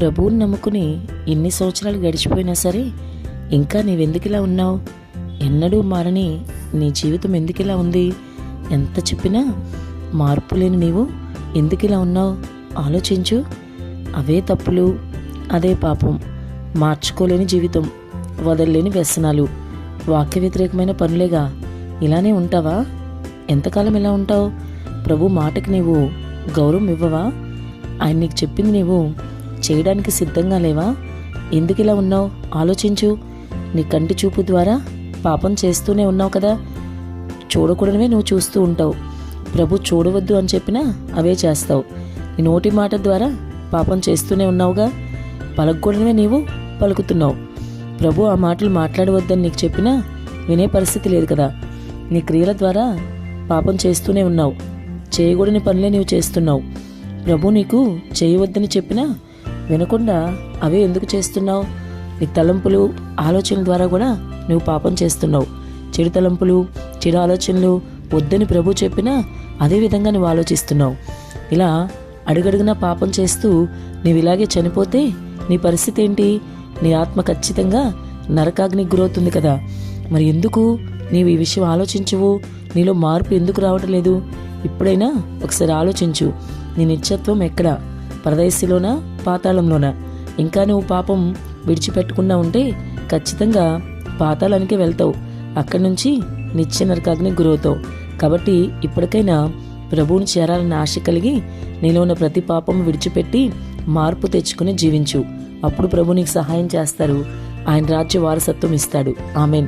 ప్రభువుని నమ్ముకుని ఎన్ని సంవత్సరాలు గడిచిపోయినా సరే ఇంకా నీవెందుకిలా ఉన్నావు? ఎన్నడూ మారని నీ జీవితం ఎందుకిలా ఉంది? ఎంత చెప్పినా మార్పు లేని నీవు ఎందుకిలా ఉన్నావు? ఆలోచించు. అవే తప్పులు, అదే పాపం, మార్చుకోలేని జీవితం, వదలలేని వ్యసనాలు, వాక్య వ్యతిరేకమైన పనులేగా. ఇలానే ఉంటావా? ఎంతకాలం ఇలా ఉంటావు? ప్రభు మాటకి నీవు గౌరవం ఇవ్వవా? ఆయన నీకు చెప్పింది నీవు చేయడానికి సిద్ధంగా లేవా? ఎందుకిలా ఉన్నావు? ఆలోచించు. నీ కంటి చూపు ద్వారా పాపం చేస్తూనే ఉన్నావు కదా. చూడకూడనివే నువ్వు చూస్తూ ఉంటావు. ప్రభు చూడవద్దు అని చెప్పినా అవే చేస్తావు. నీ నోటి మాట ద్వారా పాపం చేస్తూనే ఉన్నావుగా. పలకూడనివే నీవు పలుకుతున్నావు. ప్రభు ఆ మాటలు మాట్లాడవద్దని నీకు చెప్పినా వినే పరిస్థితి లేదు కదా. నీ క్రియల ద్వారా పాపం చేస్తూనే ఉన్నావు. చేయకూడని పనులే నీవు చేస్తున్నావు. ప్రభు నీకు చేయవద్దని చెప్పినా వినకుండా అవే ఎందుకు చేస్తున్నావు? నీ తలంపులు, ఆలోచనల ద్వారా కూడా నువ్వు పాపం చేస్తున్నావు. చెడు తలంపులు, చెడు ఆలోచనలు వద్దని ప్రభు చెప్పినా అదే విధంగా నువ్వు ఆలోచిస్తున్నావు. ఇలా అడుగడుగునా పాపం చేస్తూ నీవు ఇలాగే చనిపోతే నీ పరిస్థితి ఏంటి? నీ ఆత్మ ఖచ్చితంగా నరకాగ్నికి గురవుతుంది కదా. మరి ఎందుకు నీవు ఈ విషయం ఆలోచించవు? నీలో మార్పు ఎందుకు రావటం లేదు? ఇప్పుడైనా ఒకసారి ఆలోచించు. నీ నిత్యత్వం ఎక్కడ? పరదేశంలోనా, పాతాళంలోనా? ఇంకా నువ్వు పాపం విడిచిపెట్టకుండా ఉంటే ఖచ్చితంగా పాతాళానికే వెళ్తావు. అక్కడి నుంచి నిత్య నరకాగ్నికి గురవుతావు. కాబట్టి ఇప్పటికైనా ప్రభువుని చేరాలన్న ఆశ కలిగి నీలో ఉన్న ప్రతి పాపం విడిచిపెట్టి మార్పు తెచ్చుకుని జీవించు. అప్పుడు ప్రభు నీకు సహాయం చేస్తారు. ఆయన రాజ్య వారసత్వం ఇస్తాడు. ఆమెన్.